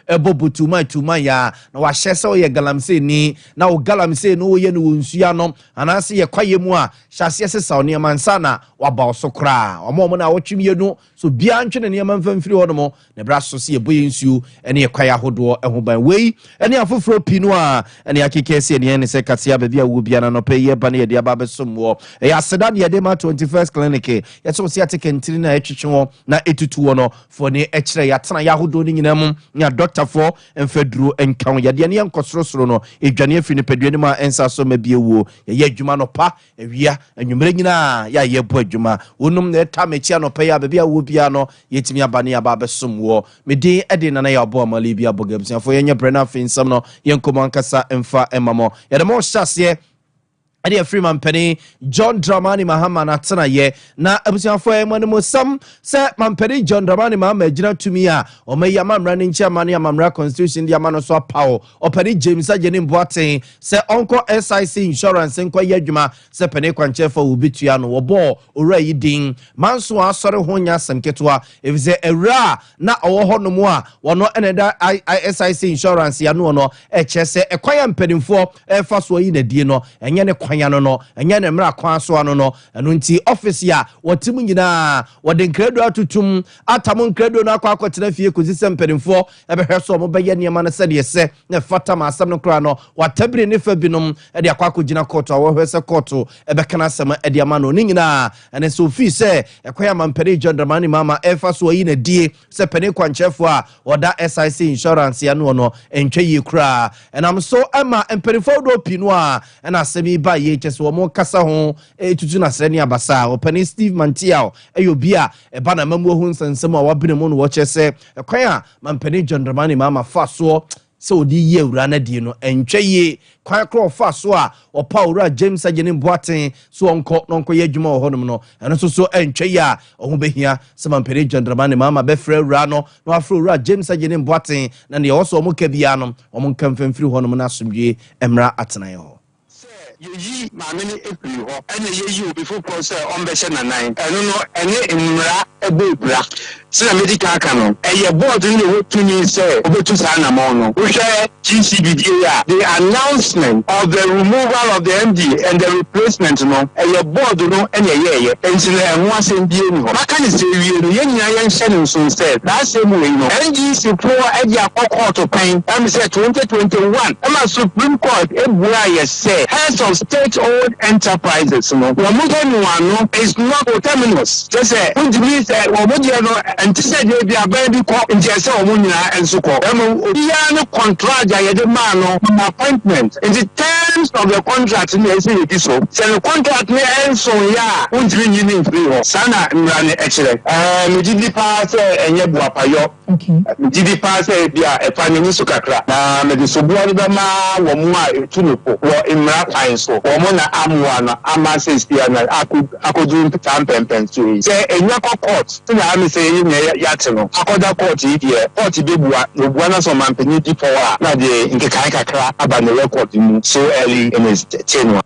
ebobu tuma ya na wa hyese o ye galamsey ni na o galamsey no ye no nsuya no anase ye kwaye mu a hyase sesa o ne mansa na wa ba osokra omo na wotwimie no so bia ntwe ne mfamfiri ho no mo na bra so se ye boye nsuo ene ye kwaye ahodo eho ban wei ene afoforo pinu a ene akekese ne se katia ba bia wo bia na no pe ye ba ne ye dia ba besomwo e aseda ne ye de ma 21st clinic ye so se ateke ntiri na etwetwe na etutu wo no fo ne ekire ya tena ya ahodo ni nyinam nya doctor for enfeduro enkan ye de ne nkosoro no edwane afi ne padua ne ma ensa so ma bia wo ye adwuma no pa ewia anwumre nyina ya ye bo adwuma wonum na eta mechi no pa ya ba bia wo bia no yetimi abane ya ba besomwo mede ede na ya bo amali bia bogabsia fo ye nya brena finsam no ye nkomo ankasa emfa emamo ye de mo hyase Adi Freeman Penny John Dramani Mahama na tena ye na abusiafo enmo sam se Mampeni John Dramani Mahama ejina tumi a o me ya mamra ne nchi amane amamra constitution dia mano so pawo opani James Ageni Mboaten se onko SIC insurance nko ye adwuma se Penny kwanche for obitua no wo bo ora yidin manso asore ho nya semketoa efize era na owo ho no mu a wono eneda SIC insurance ya no echese ekwaya mpenimfo efa so yi na die no enye ne kwanyano no enya ne mra kwan so ano no eno nti office ya wotim nyina wode nkredo atutum atam nkredo na akwa akotena fie kozise mpedimfo ebehwe so mo beye niema na sede se na fata ma asam no kra no watabire ne fa binom ede akwa akogina court awo se court ebekana asam ede ama no nyina ene so fi se ekwaya mampere John Dramani Mahama efa so yi na die se pene kwanchefo a oda SIC insurance ya no entwe yi kra enam so ama mpedimfo do pinu a ena asemi ba chese wo mo kasa ho etutu na sere ni abasa opani Steve Mantiao eyobia eba na mamu ho nsensem a wabene mu no wo chese ekwan a Mampeni John Dramani Mahama fa so se odi ye ura na die no entwe ye kwan kro fa so a opa ura James Ageni Mboaten so onko ye adwuma ho no no eno so entwe ye a oho behia se Mampeni John Dramani Mahama be fra ura no no afro ura James Ageni Mboaten na ne wo so omo ka bia no omo nkamfamfiri ho no na asomdwe emra atenan ho Yeji mamini ekuri ho ene yeji obi fofo se ombehye nanan eno no ene imra ebebra sina medical canon eye board ni wo tumi se obetu sa na mo no wo hwe GCBDA the announcement of the removal of the MD and the replacement no eye board no ene yeye ensile enho asem bie ni ho maka ni se wie no yenya yen hye no so se that same way no NGC pro edi akoko to pen am say 2021 am Supreme Court ebua ye say heads of state-owned enterprises no no is not autonomous just say undimi say omodia no antise dey bia ba bi ko nje say omunyina enso ko obiya no contract ya de man no appointment in the terms of the contract no say you so say the contract no enso ya undimi nyini free ho sana mra ne ekire me didi pa say enye buapayo me didi pa say bia e fa ni so kakra na me de so buo ni be ma wo mu a etunupo wo imra kwan so wo na amwa na amase stia na akodu tampempen so say enya court so na am say ya teno akoda court yi die court bebua obua na so Mampeni di power na de nke kan kakra aba na record mu so early in his tenure.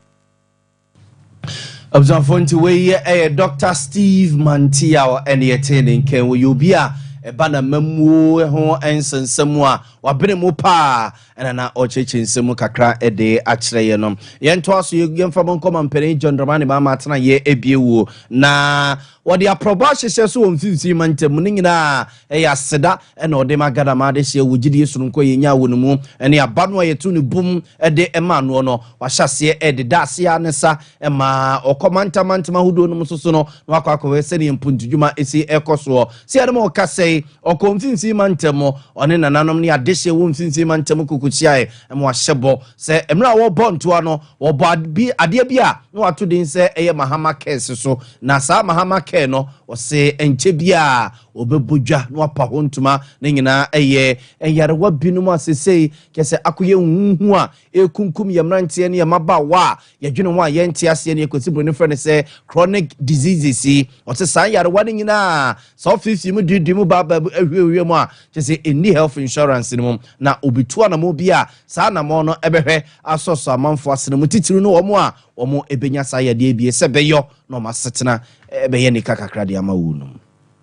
Observanti we Dr. Steve Mantiao and the attending can we be a bana mamu ho ensensemu a wabene mu pa ena na ocheche nsemu kakra ede akire ye no ye nto aso ye mfa bonko Mampeni John Dramani Mahama atena ye ebiewu na wodi aproba hyehye so wonfinfi mantem ne nyina ya seda ena ode magada ma de hye wugidi sununko ye nya wo mu ene abano ye tu ne bum ede ema no no wahyase ede dase anesa ema okomantama hudo no musoso no wakwa se ne mpuntudwuma esi ekoso si ade mo kase okomfinfi mantem one nananom ne adehye wonfinfi mantem kukuchiae ema wahyebo se emra wo bonto no wo bi ade bia no wato din se eye Mahama case so na sa Mahama no ose enche bia obebodwa no apa hontuma ne nyina eye enyarewa binum asesei kese akoye huhu a ekunkum yemrante ne yemaba wa yedwene ho a yente ase ne ekosibro ne frɛ ne se chronic diseases ose san yarewa ne nyina so ofisi mu didimu baba ahwehwe mu a kese eni health insurance ne mu na obitua na mo bia sa na mo no ebehwe asoso amanfo asene mu titiru no wo a omo ebenya sa yade ebie se beyo no masetena ebeye ne kakakra de amawu no.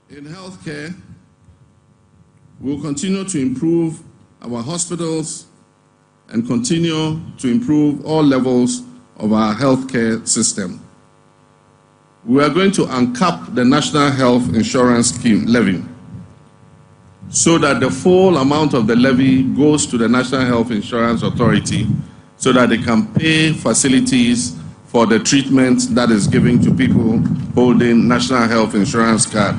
In healthcare, we will continue to improve our hospitals, and continue to improve all levels of our healthcare system. We are going to uncap the National Health Insurance Scheme levy so that the full amount of the levy goes to the National Health Insurance Authority so that they can pay facilities for the treatment that is given to people holding National Health Insurance card.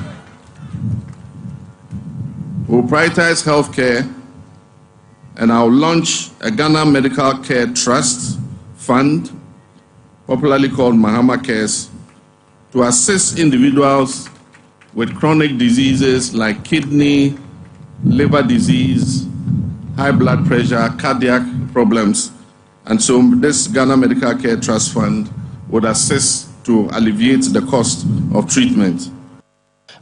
We'll prioritize healthcare, and I'll launch a Ghana Medical Care Trust Fund, popularly called Mahama Cares, to assist individuals with chronic diseases like kidney, liver disease, high blood pressure, cardiac problems. And so this Ghana Medical Care Trust Fund would assist to alleviate the cost of treatment.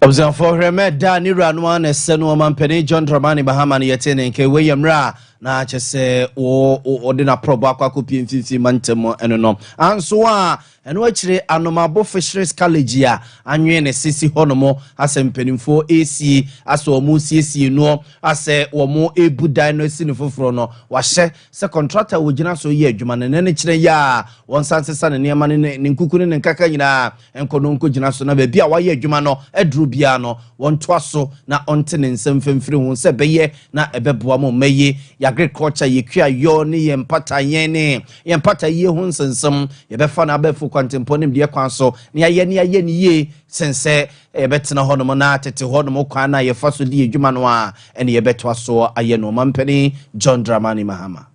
Observe for Remed Danny Ranwan, a Senu Mampeni, John Dramani Bahaman Yatene, K. William Ra, na chese o dina proba kwa kupi mfifi mantemo enono. Answa eno achire anomabo fisheries college ya anwe ne sisi honomo ase mpenimfo AC aso omu CC no ase omo ebudan no sini foforo no wahye se contractor wogina so ye adwuma ne kire ya won sansesa ne niam ne nkukunu ne nkaka nyina enkono nkogina so na ba bia waye adwuma no eduru bia no won toaso na onte ne nsem femfiri hu se beye na ebeboa mo maye agriculture yekua yo ne yempata yene yempata ye hu nsensem yebefa na abefu kwantemponim de kwan so ne aye ne ye sense ebetena honom na tete honom kwan na ye faso de adwuma no a ene yebetwa so aye no mampeni John Dramani Mahama.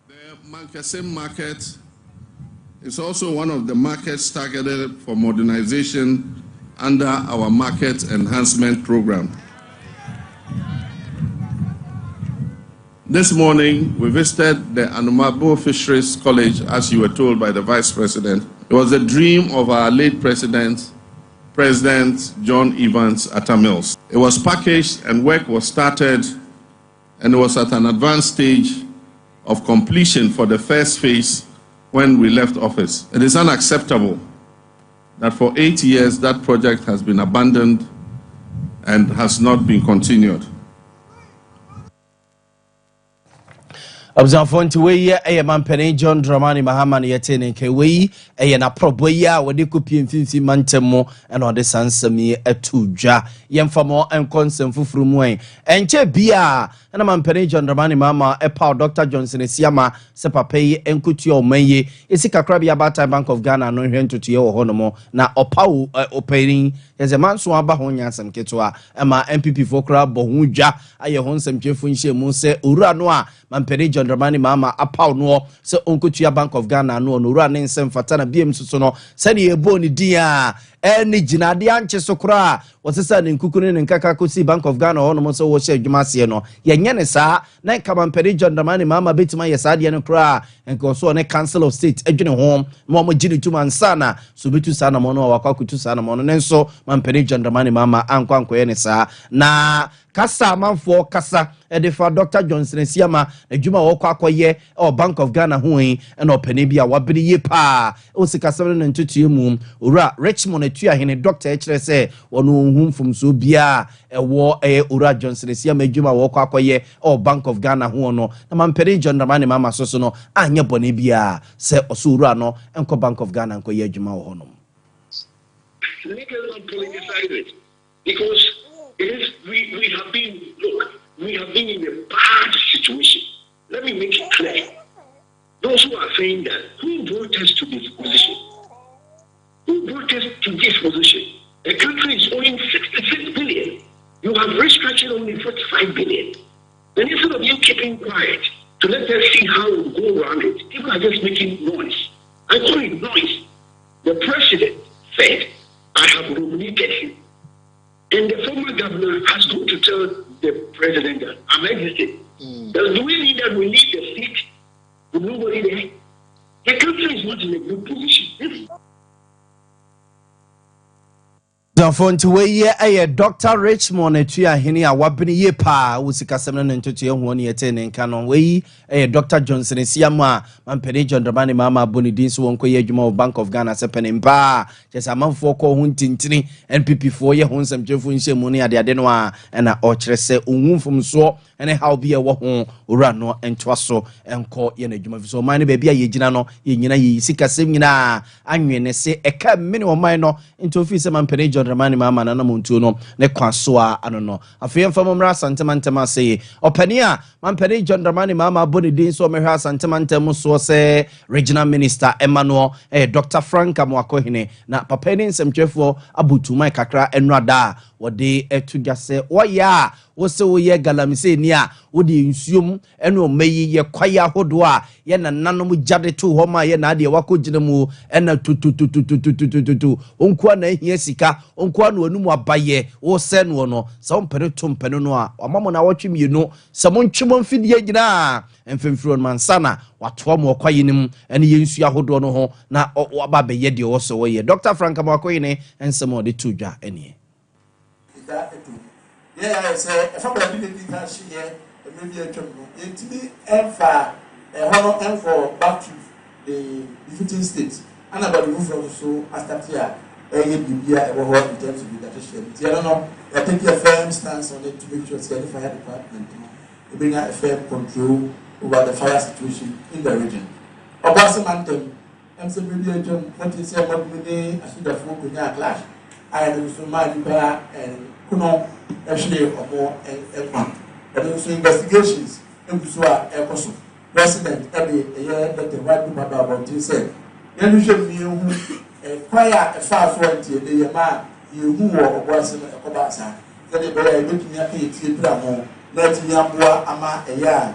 The Mankesem market is also one of the markets targeted for modernization under our market enhancement program. This morning, we visited the Anumabo Fisheries College, as you were told by the Vice President. It was a dream of our late President John Evans Atta Mills. It was packaged and work was started, and it was at an advanced stage of completion for the first phase when we left office. It is unacceptable that for 8 years that project has been abandoned and has not been continued. Observe nti we ye mampeni John Dramani Mahama ne yete ke we na probo ya wode kopie mfimfi mantemo na ode sansami atudwa yemfamo enkonsem fufuru mu enche bia na mampeni John Dramani Mahama epa Dr. Johnson Siama se papa yi enkutu omaye esi kakra bia Bata Bank of Ghana no hwentutu ye wo hono na opawo operin yeze manso aba ho nyansam keto ema MPP fokra bo hudwa aye ho nsem twefo nhye mu se owura no a mampeni John Dramani Mahama apaw no se onkutua Bank of Ghana no owura ne nsem fata na biem suso no se ne ebo ni dia eni jinade anche sokora wosesa ne nkukunu ne nkaka kosi Bank of Ghana hono so wo hye adwuma se no yenye ne saa na mampeni John Dramani Mahama betima ye saa de no kra enko so ne Council of State adwene ho mo gini tuma nsana so betu saa na mo no wakwakutu saa na mo no nenso mampeni John Dramani Mahama ankwanko ye ne saa na kasa manfo kasa edifa Dr. Johnson Siama adwuma wo kwakoye o Bank of Ghana ho yi na opani bia wabiri ye pa o sikasem no ntutu mu ora Richmond atua hene doctor ekire se wono hunfum so bia ewo ora Johnson Siama adwuma wo kwakoye o Bank of Ghana ho no na mampeni John Dramani Mahama so no anye bone bia se oso ora no enko Bank of Ghana enko ye adwuma wo no because we have been in a bad situation. Let me make it clear. Those who are saying that, who brought us to this position? Who brought us to this position? The country is owing 66 billion. You have restructured only 45 billion. Then instead of you keeping quiet to let us see how we go around it, people are just making noise. I call it noise. The president said, I have nominated him. And the former governor has gone to tell the president that I'm existing. Do we need that we need the seat with nobody there? The country is not in a good position. abusuafo nti weye eye Dr. Richmond etua hene a wabene ye pa wusika semna ne ntoto ehu ne yete ne nka no weyi eye Dr. Johnson Siama mampene John Dramani mama aboni din so wonko ye adwuma Bank of Ghana sepene mpa chese amanfo ko ho ntintini NPP fo ye ho nsɛmtwefo nhyemu ne ade no a na o kyerɛ sɛ onwumfom so ene how be wo ho owura no entoa so enko ye na adwuma fi so man ne ba bia ye gina no ye nyina ye sika sem nyina anwene se eka mene o man no into fi se mampene John Dramani mama na montuo no ne kwaso a ano no afei mfa momra santemantema sei opani a mampene John Dramani mama aboni din so mehwa santemantemu so se regional minister Emmanuel Dr. Frank Amwakohene na papa ni nsɛmtwefo abutumai kakra enrada wode etugase oya wo se wo ye galamse ni a wode nsuom ene o mayi ye kwaya hodo a ye na nanom jade to ho ma ye na ade wakogina mu ena tutututututututu onko na ehia sika onko na onum abaye wo se no no sa ompere to mpene no a amamo na wotwemienu sa montwemo mfidie gina emfemfiro mansana watoa mo kwaye nim ene ye nsu ahodo no ho na waba be ye de wo so wo ye Dr. Frank Amakoyene ensemo de tudwa ene yeah, I say, if I'm going to be here, maybe a job. It be for back to the 15 states. And about the move from so I start here. I get Bibia about in terms of the I don't know. I take a firm stance on it to make sure the fire department to bring out a firm control over the fire situation in the region. Obasa Mantem, I'm saying maybe a job. What is say about me? I should have spoken in a clash. I am so mad and kuno actually or and also investigations into so president every year that the white people about this said then you should be who quite a fast one to the man you who was in a cobasa then they were able to make it more let me aboa ama a yard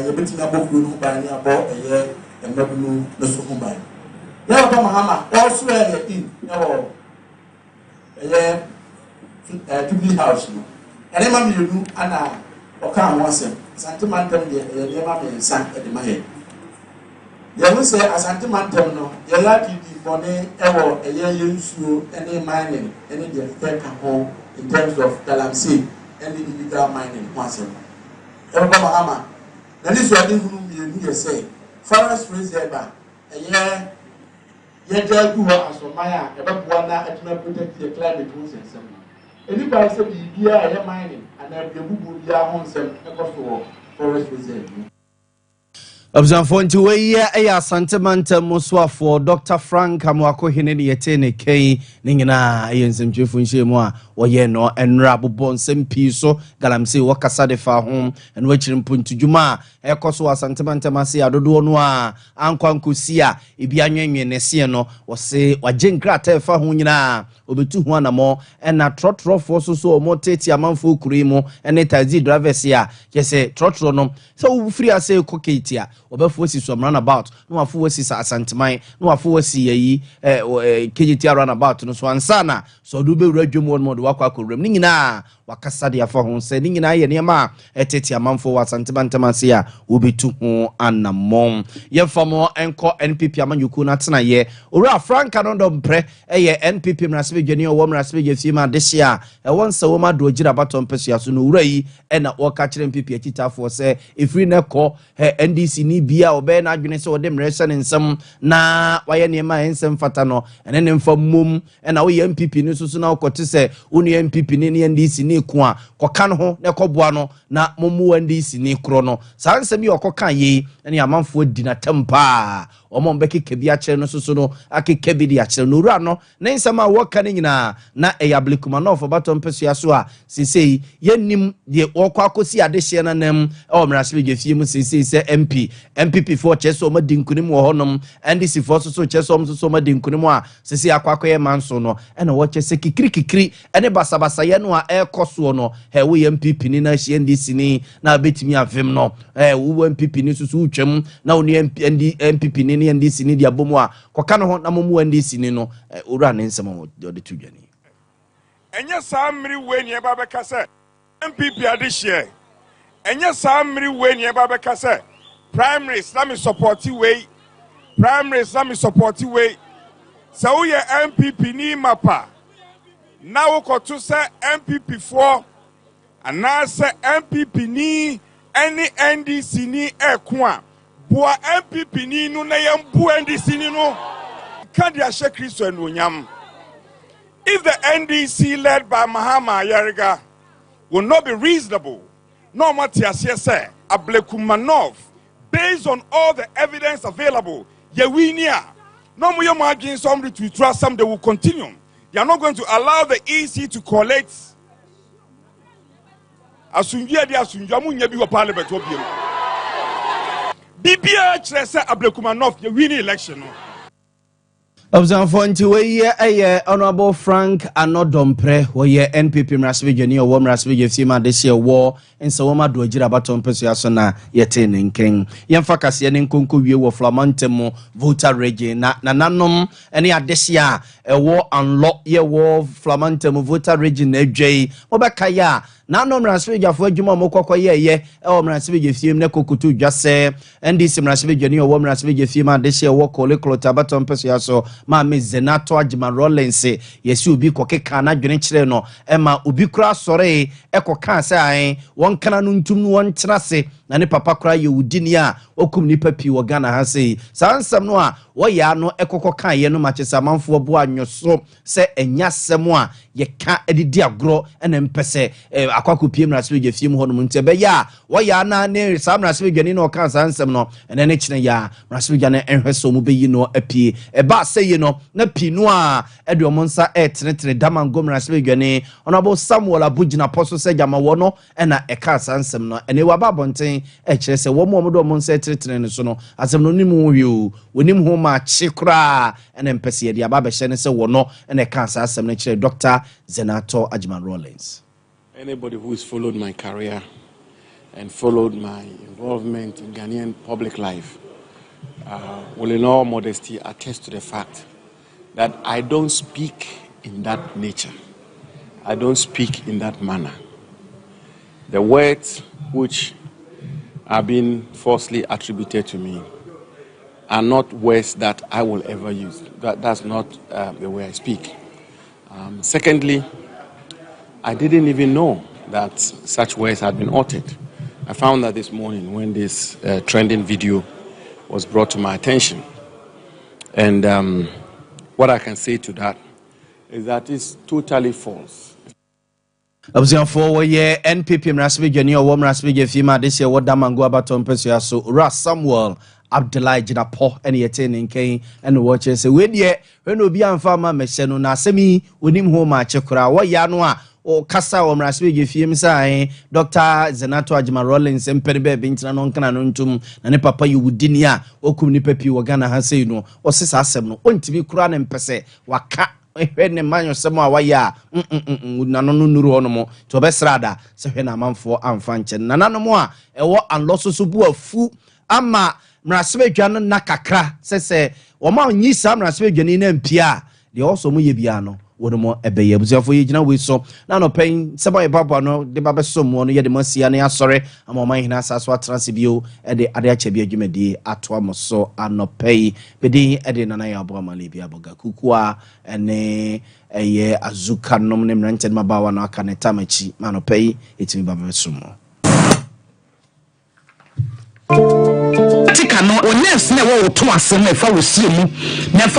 you bet me about you by near about a year and not no so by now Mahama also in to be house no and then mammy you ana oka wonsem santimantem ye mammy san e de mahe ye no say asantimantem no ye la di bone ewo eye yensuo ene mining ene de take ho in terms of galamsey and illegal mining wonsem e ko mahama na this one hunu mi ye say forest reserve ye dey do asomaya e be boa na atuna protect the climate change sem anybody say bibia e mining and e bubu bia ho nsem e ko so forest reserve Abzanfo nti weye eya santemanta muswafo Dr. Frank Amwakohene ne yete ne kei ne nyina eyensentwefo nhyiemu a woye no enra bobon sempi so galamse wakasa de fa ho eno wachirimpo ntudwuma ekoso asantemanta mase adodo no a ankwankosi a ebi anwenwe ne se no wose wajenkrata fa ho nyina obetu ho anamo ena trotrofo so omoteti amanfo kurimo ene taxi drivers ya yese trotro no so wo free ase koketia obefo si so run about no afo si sa asanteman no afo si yi KGT run about no so ansana so do be radwom won mod wakwa akorem ni nyina wakasa de afa ho se ni nyina ye nema eteti amanfo wasantemantema a obetu ho anamom ye famo enko NPP amanyuku na tena ye ora Franka no do mpre eye NPP mrasebe dwani o mrasebe je fie ma dehia e wonsa wo ma do gira baton pesia so no ura yi na woka kire NPP akitafo se efri ne ko NDC ni bia obe na adwene se wode mrese ne nsem na waye nema ensem fata no ene ne mfa mom na wo ye NPP ni so na okote se unu NPP ni NDC ni ko a koka no ho ne koboa no na momu NDC ni kro no sa nsem yi okoka yi ene amanfo di na tempa omo mbeke bi a kire no so no akeke bi di a kire no ura no ne nsem a woka ne nyina na eyablikuma no for baton pesia so a sesei yenim de wokwa akosi adehye na nam o mrasebe gefie mu sesei se MPP for cheso ma dinkunim wo honom NDC for so cheso so ma dinkunim a sesei akwakoye manso no ena wo chese kikiri ene basabasa ye no a ekoso no he wo MPP ni na hye NDC ni na betimi avem no wo MPP ni so utwam na wo MPP ni NDC ni dia bomu a koka no ho na momu NDC ni no ora ne nsem de tudwani enye saa mmiri we ni eba beka se MPP adehye enye saa mmiri we ni eba beka se primaries na me support we primaries na me support we so we MPP ni mapa Now to say MPP for and now say MPP ni any NDC ni ekwa. Boa MPP ni no na yambu NDC ni no. Can't ya shake Christo and Unyam? If the NDC led by Mahama Yariga will not be reasonable, no Matias say Ablekumanov, based on all the evidence available, Yewinia, no more margin somebody to trust some they will continue. They are not going to allow the EC to collect Asungia di Asunjamu Nyabi Parliament. BBH say Ablekumanov, the winning election. Observe we Honorable Frank Anodompre, we NPP Mrasvijani or Mrasvijima this year war and so ma do jira baton persuasona yetin in king. Yamfakas yenin kunku we were Flamantemo voter regi na nanom any adesia a war unlock ye war Flamantemo voter reginej Obakaya. Nano Mrasvija for Juma Mokoko ye, or Mrasvija theme Nekokutu just say, and this Mrasvija new woman Mrasvija theme this year walk Colicolo Tabaton Persuaso, Mammy Zenato Ajima Rollins say, yes, you be coque cana, Junichino, Emma Ubicra Sore, Eco Cansa, one cananuntum, one trasse, and a papa cry you dinia, Okum Nipepi Wagana has say, San Samoa, why ya no Eco Coca, no matches a month for boy, your so, say, and yas Samoa, ye can't edit dear grow and empese. Akwaku PM Raswige Fim Honmunte be ya wa ya na ne Sam Raswige ni no kan sansem no ene ne kine ya Raswige na enhweso mu be yi no apie e ba say yi no na pinu a ede omonsa etre damango Raswige ni Honorable Samuel Abugina poso se jama wo no na e kan sansem no ene wa ba bonten e kire se wo mo do omonsa etre ne so no asem no nimu wi wonim ho ma chikra ene mpese ye dia ba be hye ne se wo no ene kan sansem ne kire Dr. Zenato Ajman Rollins. Anybody who has followed my career and followed my involvement in Ghanaian public life will in all modesty attest to the fact that I don't speak in that nature. I don't speak in that manner. The words which are being falsely attributed to me are not words that I will ever use. That's not the way I speak. Secondly, I didn't even know that such words had been uttered. I found that this morning when this trending video was brought to my attention. And what I can say to that is that it's totally false. Observe for ye NPP Mrasvijani or Mrasvija Fima this year what Damango Abaton Persia so Ras Samuel Abdullah Jinapo and yetin Kane and watches a win ye when will be on farmer Meshano Nasemi winim home chekura what yanwa o kasa o Mrasvija Fim sai Dr. Zenato Ajima Rollins and Peribe Bintra non cananuntum and a papa you would dinia o kumnipepi wagana hase no or sis asem no on to be cran and pese waka. When the man yourself waya nanu nuru onomo to besrada se hwe manfo amfanche nanano mo a ewo anloso so bu afu ama mrasebedwa no nakakra se wo ma onyi sa mrasebedwa ni na mpia de also mo ye bia no wono ebeye buziafo ye gina we so na no pen seba ye baba no de baba so mo no ye de masia ne asore ama man hina asaso atrase bio e de ade acha bi adwumadi ato amoso anopei bedi e de nana ya abo mali bia boga kukua ene eye azuka nom ne mranche mabawa no aka ne tamachi manopei etimi baba so mo tika no o nurse na wo to asem e fa wo sie mu na